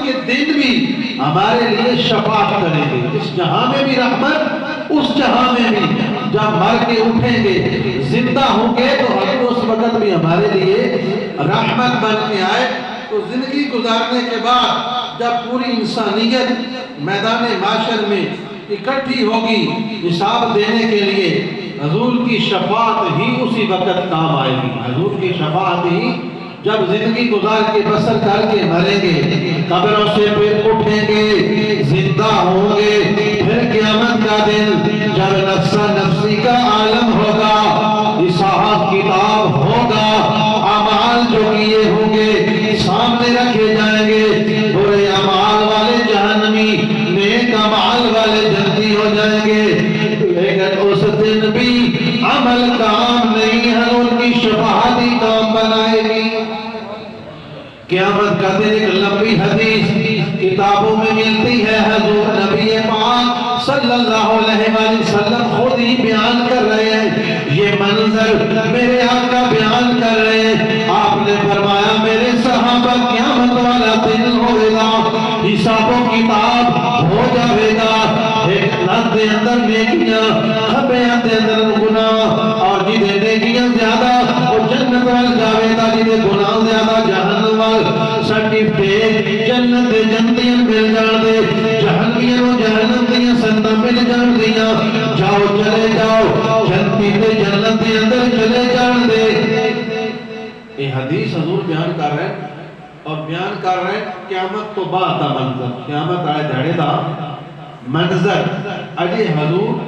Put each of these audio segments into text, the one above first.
کے دن بھی ہمارے لیے شفاعت کریں گے، اس جہاں میں بھی رحمت، اس جہاں میں بھی جب مر کے اٹھیں گے زندہ ہوں گے تو ہم اس وقت بھی ہمارے لیے رحمت بن کے آئے۔ تو زندگی گزارنے کے بعد جب پوری انسانیت میدان معاشر میں اکٹھی ہوگی حساب دینے کے لیے، حضور کی شفاعت ہی اسی وقت کام آئے گی۔ حضور کی شفاعت ہی جب زندگی گزار کے بسر کر کے مریں گے، قبروں سے پھر اٹھیں گے، زندہ ہوں گے، پھر قیامت کا دن جب نفس نفسی کا عالم ہوگا، حساب کتاب ہوگا، اعمال جو کیے ہوں گے سامنے رکھے جائیں گے، برے اعمال والے جہنمی، نیک اعمال والے جنتی ہو جائیں گے۔ لیکن اس دن بھی عمل کام نہیں، حضور کی شفاعت ہی کام بنائے گی۔ قیامت کا دن ایک لمبی حدیث کتابوں میں ملتی ہے، حضور نبی پاک صلی اللہ علیہ وآلہ وسلم خود ہی بیان کر رہے ہیں، یہ منظر میرے آقا بیان کر رہے ہیں۔ آپ نے فرمایا میرے صحابہ قیامت والا دن ہوگا، حساب و کتاب ہو جاوے گا، ایک لات دے اندر نیکیاں، خبیاں دے اندر گناہ، اور جنہیں نیکیاں زیادہ وہ جنت وال جاوے گا، جنہیں گناہ زیادہ جہنم وال۔ سرٹیفکیٹ جنت دے جنتیاں مل جان دے، جہنمیاں و جہنم دیاں سنتا مل جان دیاں، جاؤ چلے جاؤ جنتی دے جنت دے اندر چلے جان دے۔ یہ حدیث حضور بیان کر رہے ہیں، اور بیان کر رہے ہیں قیامت تو بعد دا منظر، قیامت آئے دھڑے دا منظر۔ اجے حضور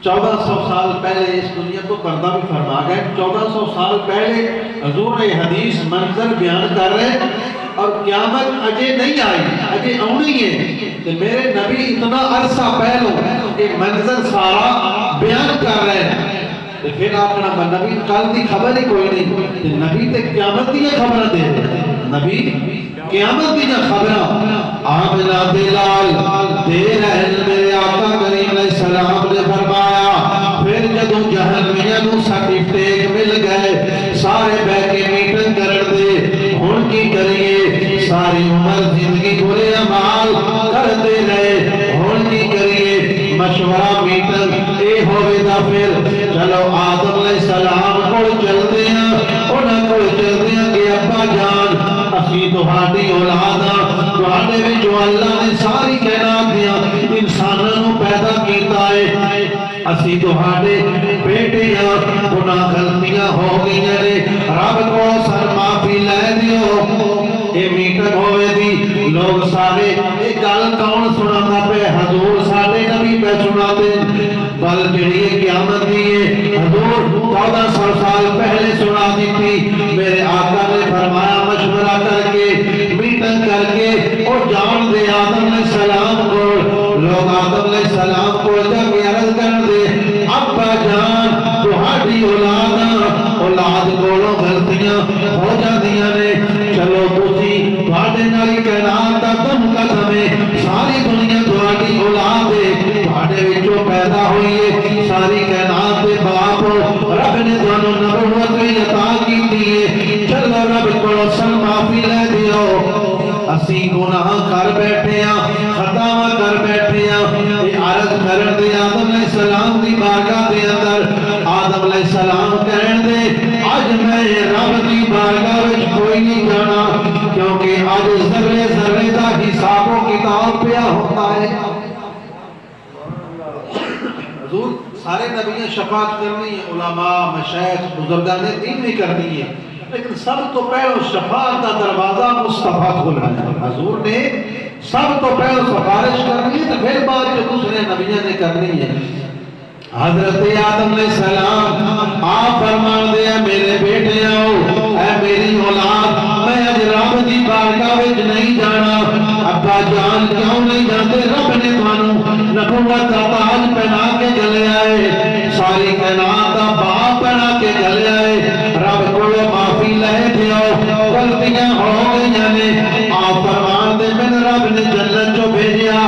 1400 سال پہلے اس دنیا کو پردہ بھی فرما گئے، 1400 سال پہلے حضور نے حدیث منظر بیان کر رہے ہیں، اور قیامت اجے نہیں آئی، اجے آنی ہے۔ کہ میرے نبی اتنا عرصہ پہلو یہ منظر سارا بیان کر رہے ہیں، تو پھر آپ نے نبی کل دی خبر ہی کوئی نہیں، کہ نبی تے قیامت دی خبر دے رہے ہیں، نبی قیامت دی خبر۔ آمنہ دلال دے رہے میرے آقا کریم علیہ السلام نے فرمایا، پھر جدوں جہنمیاں نو سرٹیفکیٹ مل گئے، سارے بہ کے میٹنگ کرن دے، ہن کی کریے، ساری عمر زندگی برے اعمال کرتے رہے، ہن کی کریے، مشورہ میٹنگ اے ہوئے دا پھر چلو آدم علیہ السلام کو چلتے ہیں، انہاں کو چلتے ہیں کہ ابا جان اسی تہاڈی اولاداں، تہاڈے وچ جو اللہ نے ساری کائنات دیاں انساناں نو پیدا کیتا ہے، اسی تہاڈے بیٹے ہاں، گناہ غلطیاں ہو گئیاں نے، رب کو سر معافی لے دیو۔ یہ میٹنگ ہوئے دی، لوگ سارے ایک گل کون سناتا پہ؟ حضور سارے نبی پہ سناتے، بل جڑی قیامت دیئے حضور 1400 سال پہلے سنا دی تھی۔ میرے آقا نے فرمایا مشورہ کر کے، میٹنگ کر کے، اور جان دے آدم علیہ السلام کو، لوگ آدم علیہ السلام کو جا کے عرض کر دے، ابا جان تہاڈی اولاد کولوں غلطیاں ہو جاندیاں نے، چلو تسی تہاڈے نال کائنات دا دم قدم ہے، ساری دنیا تہاڈی اولاد ہے، تہاڈے وچوں پیدا ہوئی ہے، ساری کائنات دے باپ، رب نے تانوں نبوت بھی عطا کیتی ہے، چلو رب کولوں سن معافی لے دیو۔ اسی گناہ کر بیٹھے ہیں، خطاواں کر بیٹھے ہیں، یہ عرض کرن دے آدم علیہ السلام دی بارگاہ دے اندر، آدم علیہ السلام کہن دے آج میں رب دی بارگاہ وچ کوئی نہیں جانا، کیونکہ آج ذرے ذرے دا حساب و کتاب پیا ہوتا ہے۔ حضور سارے نبیوں شفاعت کرنی ہے، علماء مشائخ بزرگان دین بھی کرنی ہے، لیکن سب تو پہلو شفاعت کا دروازہ مصطفیٰ کھولنا ہے۔ حضور نے سب تو پہلو سفارش کرنی ہے، تو پھر بات جو دوسرے نبیوں نے کرنی ہے۔ حضرت آدم علیہ السلام آپ فرمان دے میرے بیٹے آؤ، اے میری اولاد، میں اج رب دی بارگاہ وچ نہیں جانا۔ ابا جان کیوں نہیں جاتے؟ رب نے تانوں نبوت دا تاج پہنا کے گلے آئے، ساری کائنات دا باپ بنا کے گلے آئے، رب کو معافی لے دیو، غلطیاں ہو گئیاں نے۔ آپ فرمان دے میں رب نے جنت جو بھیجیا،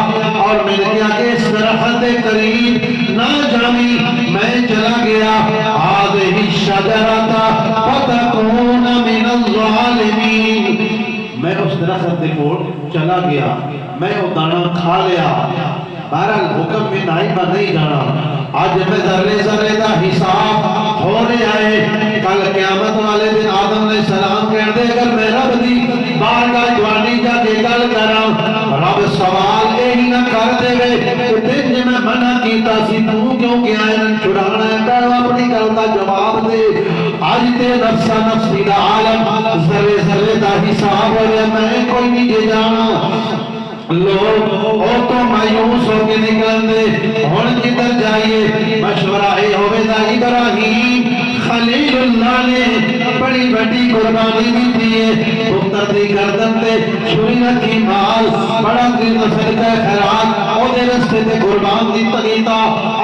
اور میں نے کیا کہ اس درخت کے قریب نہ جامی، میں چلا گیا، هذه الشجرة فتكون من الظالمين، میں اس درخت درخت دے کول چلا گیا، میں وہ دانا کھا لیا، بہرحال حکم میں نائبہ نہیں جانا، آج میں ذرے ذرے دا حساب ہو رہے آئے، کل قیامت والے دن آدم علیہ السلام کہہ دے اگر میں رب دی بارگاہ جوانی جا کے گل کراں، رب سوال یہی نہ کر دے کہ دن جی میں منع کیتا سی تو کیوں کہ آئے نہ چھڑانا ہے، پہلو اپنی گل دا جواب دے، آج تے نفسا نفسی دا عالم ذرے ذرے دا حساب ہو رہے میں کوئی نہیں جے جانا، لوگ او تو مایوس ہو کے نکل دے، ہن کدھر جائیے، مشورہ اے ہوئے دا ابراہیم خلیل اللہ نے بڑی بڑی قربانی بھی دیئے، پتر دی گردن تے چھری رکھی مال، بڑا دی نسل کا خیرات، او دے رستے تے قربان دی تغیتا،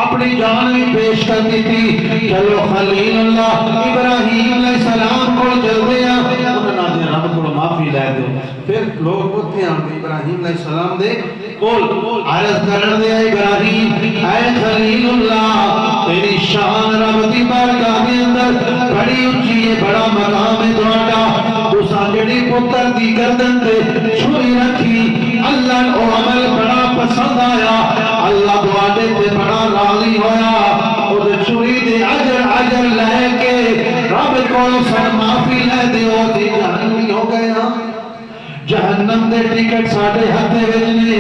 اپنی جان بھی پیش کر دی تھی، چلو خلیل اللہ ابراہیم علیہ السلام کو چل دیا، انہوں نے رب کو معافی لے دو، پھر لوگ اٹھتے ہیں ابراہیم علیہ السلام دے کول عرض کرن دے ابراہیم اے خلیل اللہ تیری شان رب دی بارگاہ دے اندر بڑی اونچی ہے، بڑا مقام ہے تہاڈا، تساں جڑی پتر دی گردن تے چھری رکھی اللہ او عمل بڑا پسند آیا، اللہ تہاڈے تے بڑا راضی ہویا، او دے چھری دے اجر لے کے رب کول سن معافی لے دیو تے جہنمی ہو گئے ہاں، جہنم دے ٹکٹ ساڑھے ہتھے وچنے،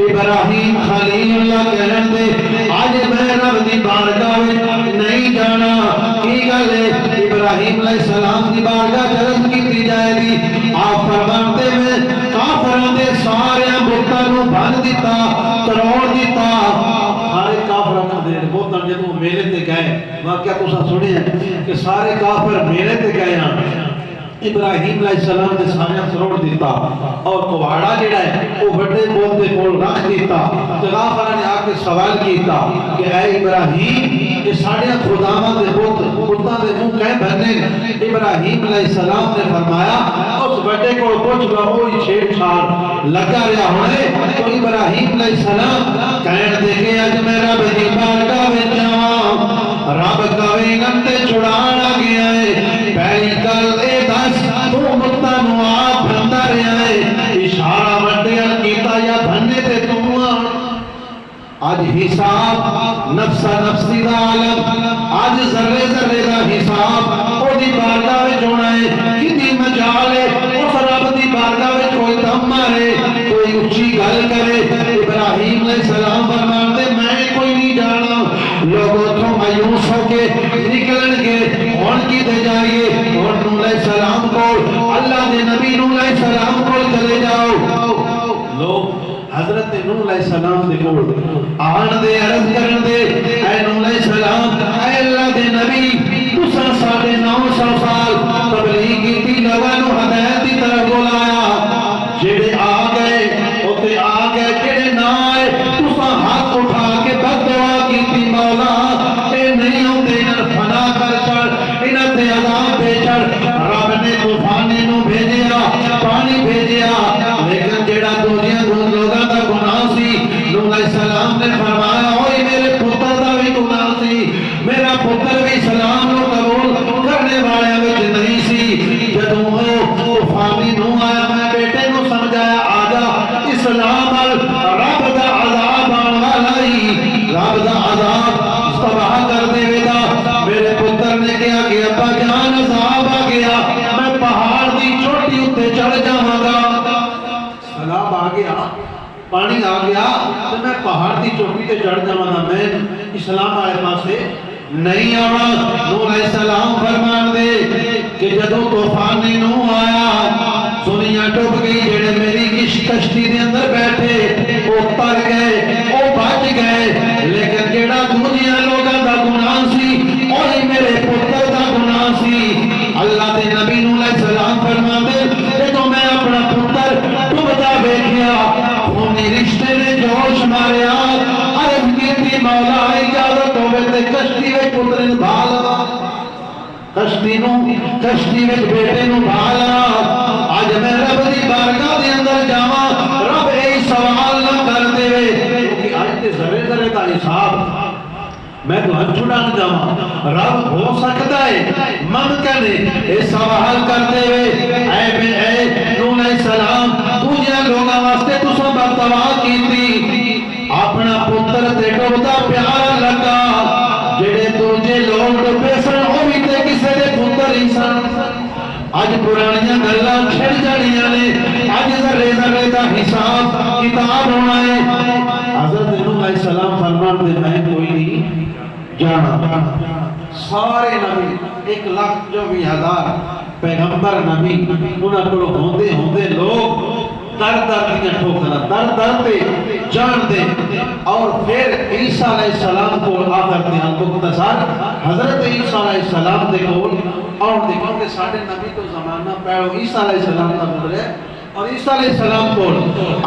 ابراہیم خلیل اللہ کہن دے آج میں رب دی بارگاہ نہیں جانا، کی گلے ابراہیم علیہ السلام دی بارگاہ جرد کی جائے دی، آپ فرماتے میں کافران دے سارے بتانوں بھن دیتا، تروڑ دیتا، سارے کافران دے بتان جدوں میلے تے گئے، واقعہ تو سا سنے ہیں کہ سارے کافر میلے تے گئے ہیں، ابراہیم علیہ السلام نے سارے سروڑ دیتا اور کواڑا جڑا ہے وہ بڑے بولتے کول رکھ دیتا، غافر نے آ کے سوال کیتا کہ اے ابراہیم یہ سارے خداواں دے بتاں دے منہ کہیں بھرنے، ابراہیم علیہ السلام نے فرمایا اس بڑے کول پوچھ لو وہی چھیڑ چھاڑ لگا رہا ہوئے، تو ابراہیم علیہ السلام کہن دے کہ اج میں رب دی بارگاہ وچ جاواں، رب کائنات تے چھڑانا گیا ہے، پہلی گل اے تو مطانو آپ بھندا رہا ہے، اشارہ وڈیاں کیتا یا بھنے تے تمہاں، آج حساب نفسا نفسی دا عالم، آج ذرے ذرے دا حساب، او دی بارگاہ وچ ہونا ہے، کتنی مجال ہے، اس رب دی بارگاہ وچ کوئی دم مارے، کوئی اچھی گل کرے، ابراہیم علیہ السلام فرماتے میں کوئی نہیں جانا، لوگوں تو مایوس ہو کے نکلن گے، ہن کی دے جائیے، ہن نوح علیہ السلام کو اللہ دے نبی نوح علیہ السلام کو چلے جاؤ، لوگ حضرت نوح علیہ السلام دے کول آن دے عرض کرن دے اے نوح علیہ السلام اے اللہ دے نبی تساں 950 سال تبلیغ کیتی، لوگاں نوں ہدایت دی طرف بلایا، جڑے آ گئے اوتے آ گئے، جڑے نہ آئے تساں ہاتھ اٹھا کے بد دعا کیتی، مولا اے نہیں ہوندے انہاں فنا کر چڑھ، انہاں تے عذاب دے چڑھ، رب نے طوفان نوں بھیجیا، پانی بھیجیا، لیکن جڑا دوجیاں لوگاں دا گناہ سی، نوح علیہ السلام نے فرمایا اوئے میرے پتر دا بھی گناہ سی، میرا پتر بھی سلام نو قبول کرنے والے وچ نہیں سی، جدوں طوفانی نوح آیا میں بیٹے نو سمجھایا آجا اسلام رب دا عذاب آن والا ہی، رب دا عذاب تباہ کر دے ویدا، میرے پتر نے کیا کہ ابا جان عذاب آ گیا، میں پہاڑ دی چوٹی اتے چڑھ جاواں گا، سلام آ گیا، پانی آ گیا تو میں پہاڑ دی چوٹی تے چڑھ جاواں گا، میں اسلام والے پاسے نہیں آنا، نوح علیہ السلام فرمان دے کہ جدوں طوفان نوح آیا دنیا ڈوب گئی، جڑے میری کشتی دے اندر بیٹھے وہ تر گئے، وہ بچ گئے، لیکن جڑا دنیا لوگاں دا گناہ سی وہی میرے پتر دا گناہ سی، اللہ دے نبی نوح علیہ السلام فرمان دے جدوں میں اپنا پتر ڈوبدا ویکھیا، خونی رشتے نے جوش ماریا، عرض کیتی مولا اجازت ہوے تے کشتی وچ پتر نوں بھالا، کشتی وچ بیٹے نوں بھالا، اج میں رب دی بارگاہ دے اندر جاواں، رب اے سوال نہ کر دے کیونکہ اج تے ذرے ذرے دا حساب میں تو ہم چھڑا نہ جاواں، رب ہو سکتا ہے ممکن ہے اے سوال کر دے اے نوح علیہ السلام لوگوں واسطے تساں بددعا کیتی اپنا پتر تے ڈوبدا پیارا لگا جڑے دوجے لوگ ڈوبے سن او بھی تے کسے دے پتر ہی سن اج پرانیاں گلاں چھڑ جانیاں نے اج ذرے ذرے دا حساب کتاب ہونا ہے حضرت نوح علیہ السلام فرمان دے میں کوئی نہیں جانا سارے نبی 1,24,000 پیغمبر نبی انہاں کول ہوندے لوگ در در دیاں ٹھوکراں در در تے جان دے اور پھر عیسیٰ علیہ السلام کو آخر دے مختصر حضرت عیسیٰ علیہ السلام دے کول اور دیکھو کہ ساڑھے نبی تو زمانہ پہلو عیسیٰ علیہ السلام کا گزرے اور عیسیٰ علیہ السلام کو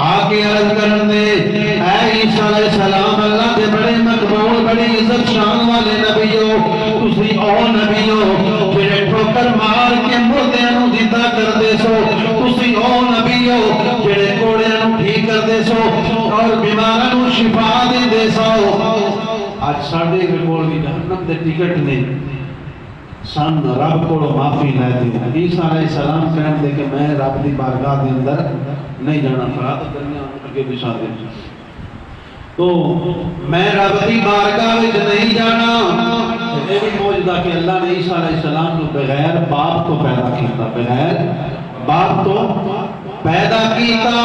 آگے عرض کرنے اے عیسیٰ علیہ السلام اللہ دے بڑے مقبول بڑی عزت شان والے نبیوں تسی او نبیوں پھر ٹھوکر مار کے مردیاں زندہ کر دے سو تسی او نبیوں جڑے کوڑیاں ٹھیک کر دے سو اور بیماراں شفا دے سو آج ساڑھے کول بھی جہنم دے ٹکٹ نے سن رب کو معافی لے دی عیسیٰ علیہ السلام کہنے دے کہ میں رب دی بارگاہ دے اندر نہیں جانا فرات کرنیاں اگے بچھا دے تو میں رب دی بارگاہ وچ نہیں جانا یہ بھی موجودہ کہ اللہ نے عیسیٰ علیہ السلام کو بغیر باپ تو پیدا کیتا بغیر باپ تو پیدا کیتا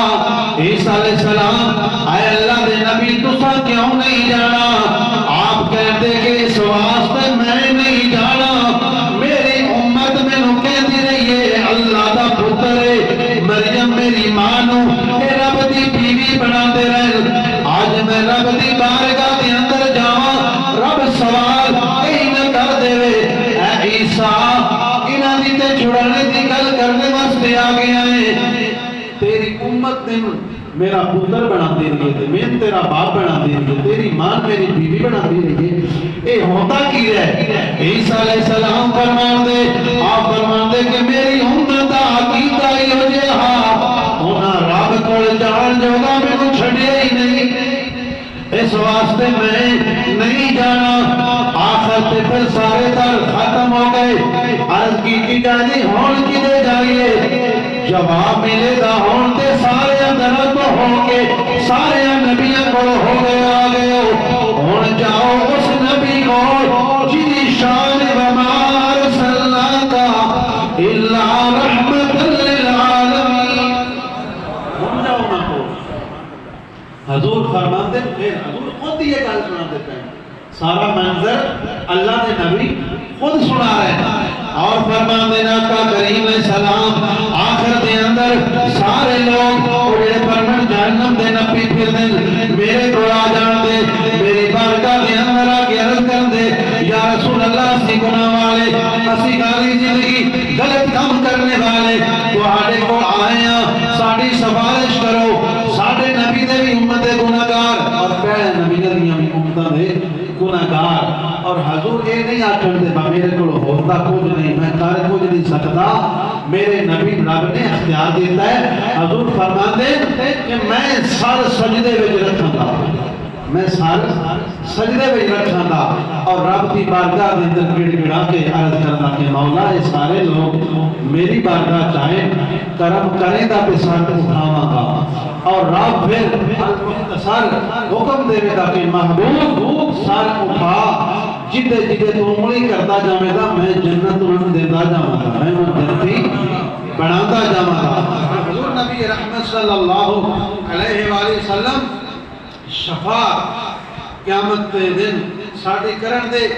عیسیٰ علیہ السلام اے اللہ دے نبی تسا کیوں نہیں جانا آپ کہتے کہ اس واسطے میں نہیں جانا میری امت میں کہتی رہی ہے اللہ دا پتر ہے مریم میری مانو کہ رب دی بیوی بنا دے رہے آج میں رب دی بارگاہ دے اندر جاواں رب سوال کہیں نہ کر دے اے عیسیٰ انہاں دی تے چھڑانے دی گل کرنے واسطے آ گیا ہے تیری امت نے میرا پتر بنا دے رہی ہے میں تیرا باپ بنا دے رہی ہے تیری ماں میری بیوی بنا دے رہی ہے اے ہوتا کی ہے عیسیٰ علیہ السلام فرمان دے آپ فرمان دے کہ میری امت دا عقیدہ ہی ہو جہا ہونا رب کو جان جو گا میں کو چھڑے ہی نہیں اس واسطے میں نہیں جانا آخر تے پھر سارے در ختم ہو گئے عرض کی جانی ہون کی دے جائیے جواب ملے گا ہون تے سارے اندر تو ہو کے سارے نبیوں کو ہو گئے آگئے ہون جاؤ اس نبی کو جنی شان وما ارسلناک الا رحمت للعالمین ہون جاؤ نہ کو حضور فرمان دے پھر حضور خود یہ گل سنا دیتے ہیں سارا منظر اللہ نے نبی خود سنا رہے ہیں اور فرمان دینا کا کریم علیہ السلام آخر دے اندر سارے لوگ اڑے پرمن جہنم دے نپی پھر دے میرے کو آ جان دے میری بارگاہ دے اندر آگے عرض کر دے یا رسول اللہ سی گناہ والے اسی گالی زندگی غلط کام کرنے والے تو آڑے کو آئے ہیں ساڑی سفارش کرو ساڑے نبی دے بھی امت گناہگار اور پہلے نبی دے بھی امت دے گناہگار اور حضور یہ نہیں آکھن دے با میرے کو ہوتا کچھ نہیں میں کار کچھ نہیں سکتا میرے نبی رب نے اختیار دیتا ہے حضور فرمان دے کہ میں سار سجدے وچ رکھاں گا میں سار سجدے وچ رکھاں گا اور رب کی بارگاہ دے اندر گڑ گڑا کے عرض کرنا کہ مولا یہ سارے لوگ میری بارگاہ چاہیں کرم کریں گا پہ ساتھ اٹھاواں گا اور رب پھر سار حکم دے گا کہ محبوب سار اٹھا جدے جدے تو انگلی کرتا جامے گا میں جنت انہوں دیتا جامے گا میں انہوں جنتی بناتا جامے گا حضور نبی رحمت صلی اللہ علیہ وآلہ وسلم شفاعت قیامت دن ساڑھی کرن دے